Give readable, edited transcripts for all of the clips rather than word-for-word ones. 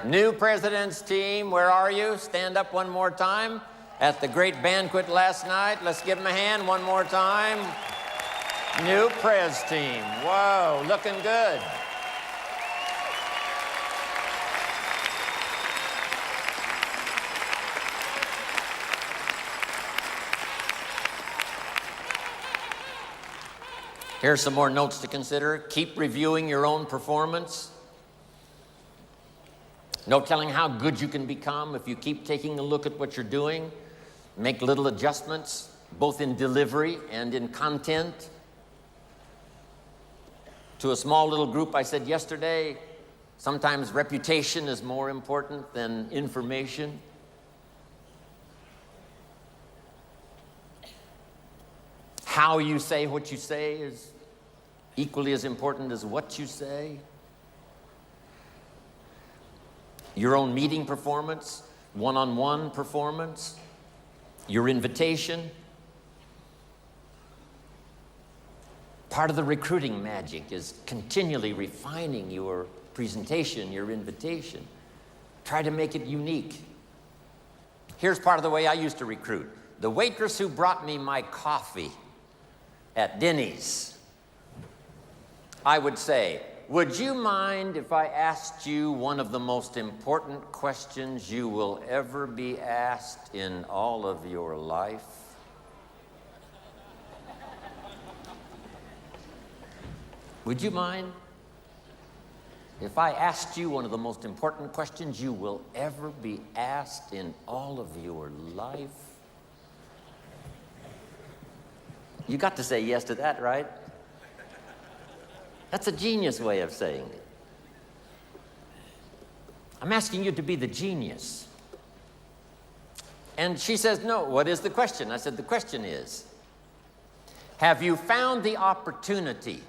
New president's team, where are you? Stand up one more time. At the great banquet last night, let's give them a hand one more time. New pres team, whoa, looking good. Here's some more notes to consider. Keep reviewing your own performance. No telling how good you can become if you keep taking a look at what you're doing. Make little adjustments, both in delivery and in content. To a small little group I said yesterday, sometimes reputation is more important than information. How you say what you say is equally as important as what you say. Your own meeting performance, one-on-one performance, your invitation. Part of the recruiting magic is continually refining your presentation, your invitation. Try to make it unique. Here's part of the way I used to recruit. The waitress who brought me my coffee at Denny's, I would say, would you mind if I asked you one of the most important questions you will ever be asked in all of your life? Would you mind if I asked you one of the most important questions you will ever be asked in all of your life? You got to say yes to that, right? That's a genius way of saying it. I'm asking you to be the genius. And she says, no, what is the question? I said, the question is, have you found the opportunity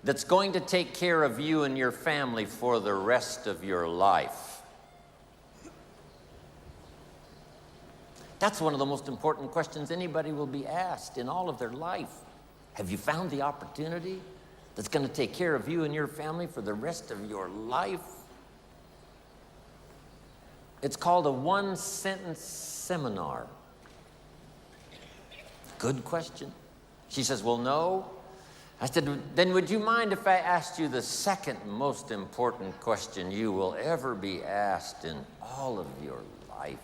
that's going to take care of you and your family for the rest of your life? That's one of the most important questions anybody will be asked in all of their life. Have you found the opportunity that's going to take care of you and your family for the rest of your life? It's called a one-sentence seminar. Good question. She says, well, no. I said, then would you mind if I asked you the second most important question you will ever be asked in all of your life?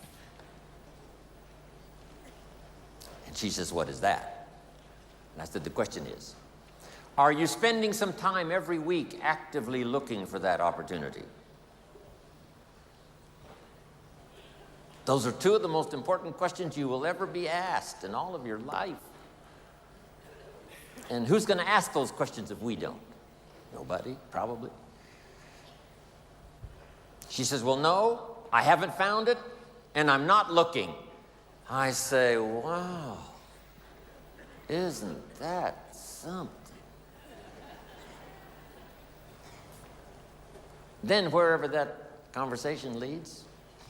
And she says, what is that? And I said, the question is, are you spending some time every week actively looking for that opportunity? Those are two of the most important questions you will ever be asked in all of your life. And who's going to ask those questions if we don't? Nobody, probably. She says, well, no, I haven't found it, and I'm not looking. I say, wow, isn't that something? Then wherever that conversation leads,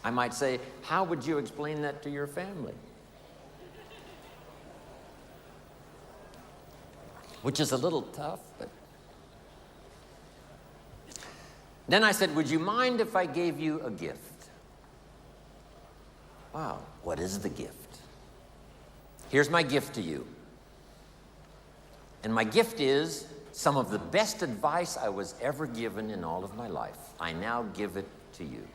I might say, how would you explain that to your family? Which is a little tough, but... Then I said, would you mind if I gave you a gift? Wow, what is the gift? Here's my gift to you. And my gift is some of the best advice I was ever given in all of my life. I now give it to you.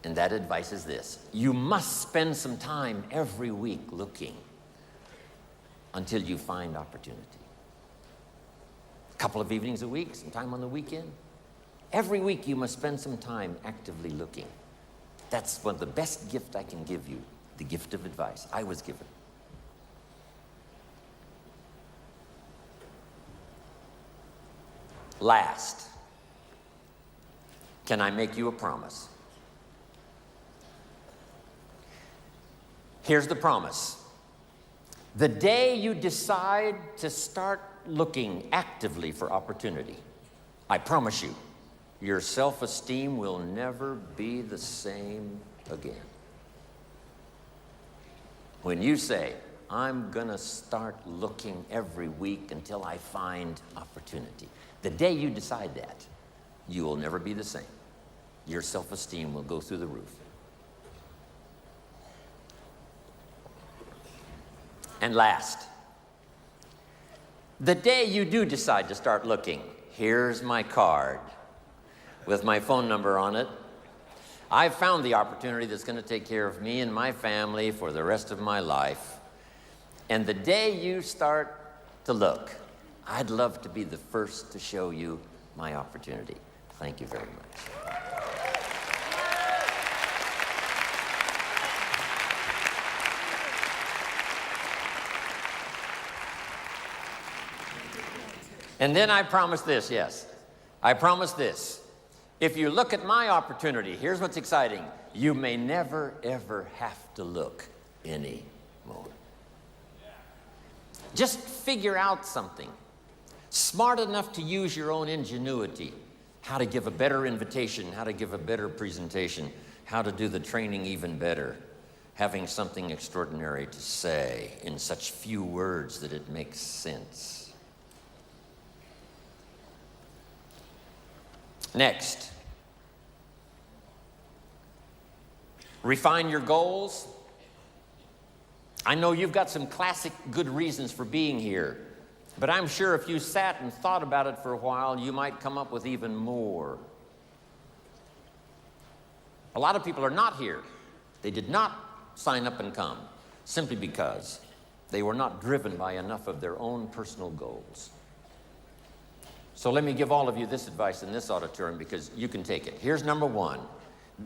And that advice is this: you must spend some time every week looking until you find opportunity. A couple of evenings a week, some time on the weekend. Every week you must spend some time actively looking. That's one of the best gifts I can give you, the gift of advice I was given. Last, can I make you a promise? Here's the promise. The day you decide to start looking actively for opportunity, I promise you, your self-esteem will never be the same again. When you say, I'm gonna start looking every week until I find opportunity, the day you decide that, you will never be the same. your self-esteem will go through the roof. And last, the day you do decide to start looking, here's my card with my phone number on it. I've found the opportunity that's going to take care of me and my family for the rest of my life. And the day you start to look, I'd love to be the first to show you my opportunity. Thank you very much. And then I promise this, yes. I promise this. If you look at my opportunity, here's what's exciting. You may never, ever have to look anymore. Just figure out something. Smart enough to use your own ingenuity. How to give a better invitation, how to give a better presentation, how to do the training even better. Having something extraordinary to say in such few words that it makes sense. Next, refine your goals. I know you've got some classic good reasons for being here, but I'm sure if you sat and thought about it for a while, you might come up with even more. A lot of people are not here. They did not sign up and come simply because they were not driven by enough of their own personal goals. So let me give all of you this advice in this auditorium because you can take it. Here's number one.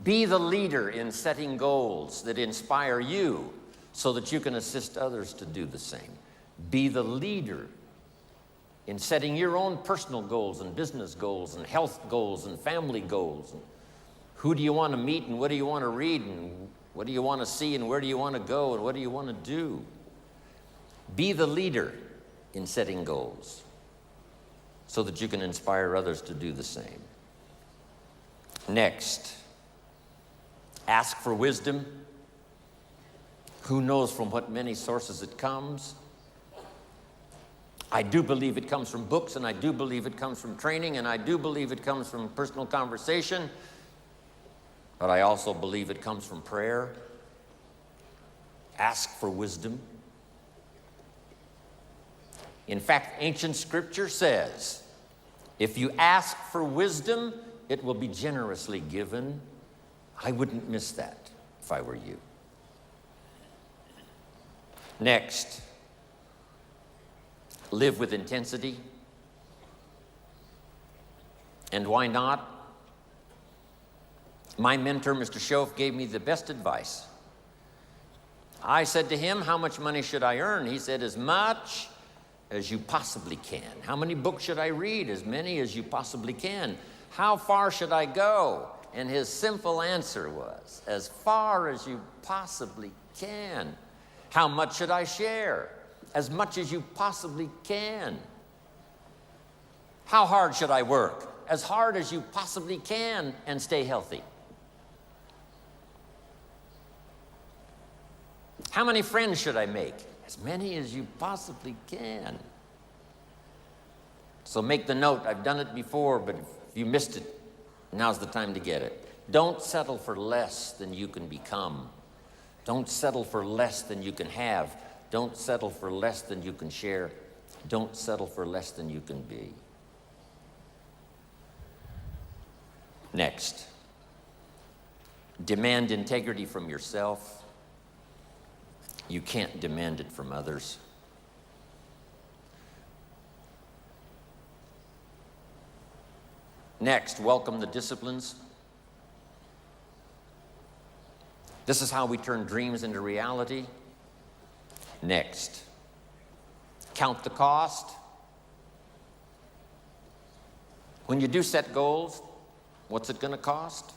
Be the leader in setting goals that inspire you so that you can assist others to do the same. Be the leader in setting your own personal goals and business goals and health goals and family goals. And who do you want to meet and what do you want to read and what do you want to see and where do you want to go and what do you want to do? Be the leader in setting goals so that you can inspire others to do the same. Next, ask for wisdom. Who knows from what many sources it comes? I do believe it comes from books, and I do believe it comes from training, and I do believe it comes from personal conversation, but I also believe it comes from prayer. Ask for wisdom. In fact, ancient scripture says, if you ask for wisdom, it will be generously given. I wouldn't miss that if I were you. Next, live with intensity. And why not? My mentor, Mr. Schoaf, gave me the best advice. I said to him, how much money should I earn? He said, as much as you possibly can. How many books should I read? As many as you possibly can. How far should I go? And his simple answer was, as far as you possibly can. How much should I share? As much as you possibly can. How hard should I work? As hard as you possibly can and stay healthy. How many friends should I make? As many as you possibly can. So make the note. I've done it before, but if you missed it, now's the time to get it. Don't settle for less than you can become. Don't settle for less than you can have. Don't settle for less than you can share. Don't settle for less than you can be. Next, demand integrity from yourself. You can't demand it from others. Next, welcome the disciplines. This is how we turn dreams into reality. Next, count the cost. When you do set goals, what's it going to cost?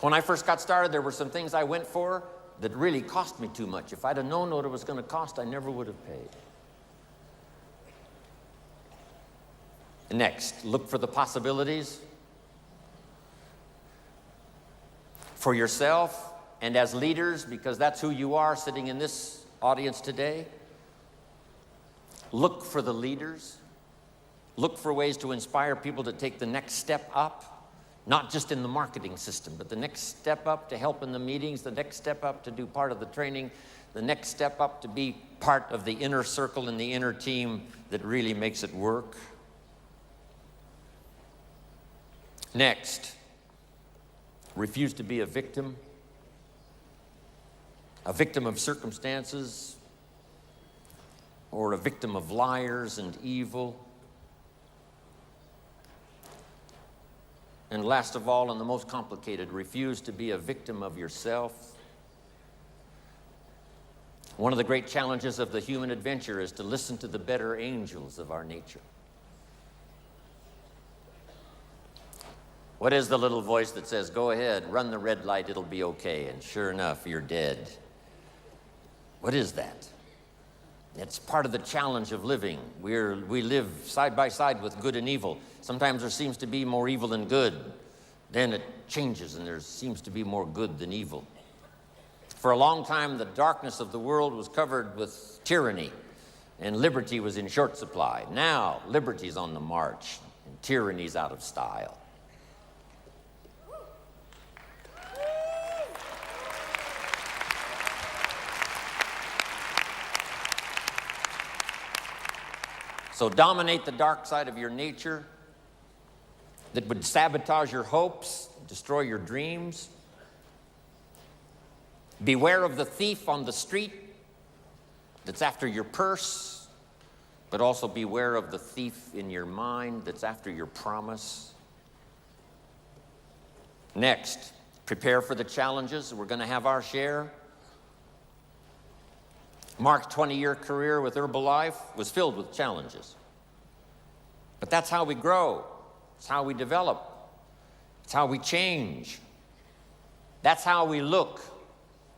When I first got started, there were some things I went for that really cost me too much. If I'd have known what it was going to cost, I never would have paid. Next, look for the possibilities for yourself and as leaders, because that's who you are sitting in this audience today. Look for the leaders look for ways to inspire people to take the next step up, not just in the marketing system, but the next step up to help in the meetings, the next step up to do part of the training, the next step up to be part of the inner circle and the inner team that really makes it work. Next, refuse to be a victim of circumstances, or a victim of liars and evil. And last of all, and the most complicated, refuse to be a victim of yourself. One of the great challenges of the human adventure is to listen to the better angels of our nature. What is the little voice that says, go ahead, run the red light, it'll be okay, and sure enough, you're dead? What is that? It's part of the challenge of living. We live side by side with good and evil. Sometimes there seems to be more evil than good. Then it changes and there seems to be more good than evil. For a long time, the darkness of the world was covered with tyranny, and liberty was in short supply. Now, liberty's on the march, and tyranny's out of style. So dominate the dark side of your nature that would sabotage your hopes, destroy your dreams. Beware of the thief on the street that's after your purse, but also beware of the thief in your mind that's after your promise. Next, prepare for the challenges. We're going to have our share. Mark's 20-year career with Herbalife was filled with challenges. But that's how we grow. It's how we develop. It's how we change. That's how we look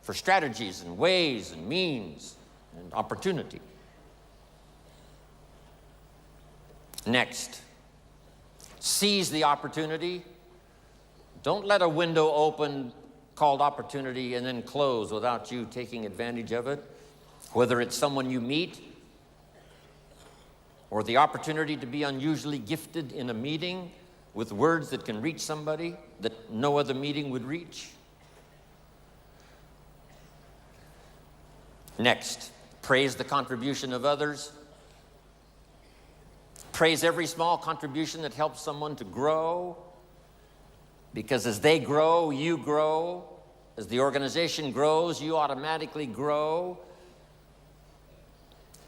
for strategies and ways and means and opportunity. Next, seize the opportunity. Don't let a window open called opportunity and then close without you taking advantage of it. Whether it's someone you meet, or the opportunity to be unusually gifted in a meeting with words that can reach somebody that no other meeting would reach. Next, praise the contribution of others. Praise every small contribution that helps someone to grow, because as they grow, you grow. As the organization grows, you automatically grow.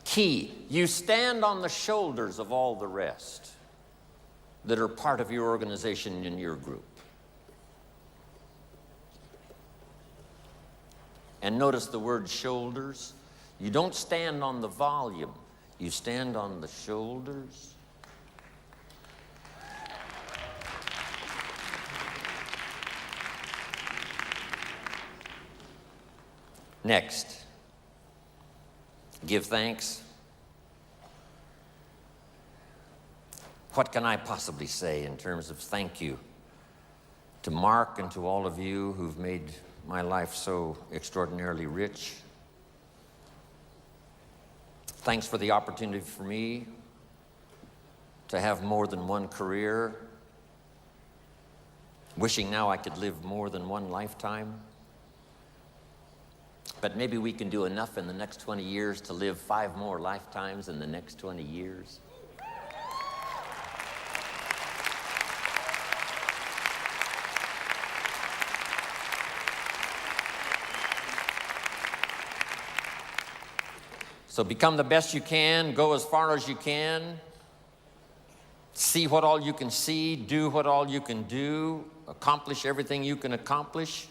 Key, you stand on the shoulders of all the rest that are part of your organization and your group. And notice the word shoulders. You don't stand on the volume, you stand on the shoulders. Next, give thanks. What can I possibly say in terms of thank you to Mark and to all of you who've made my life so extraordinarily rich? Thanks for the opportunity for me to have more than one career. Wishing now I could live more than one lifetime. But maybe we can do enough in the next 20 years to live 5 more lifetimes in the next 20 years. So become the best you can, go as far as you can, see what all you can see, do what all you can do, accomplish everything you can accomplish.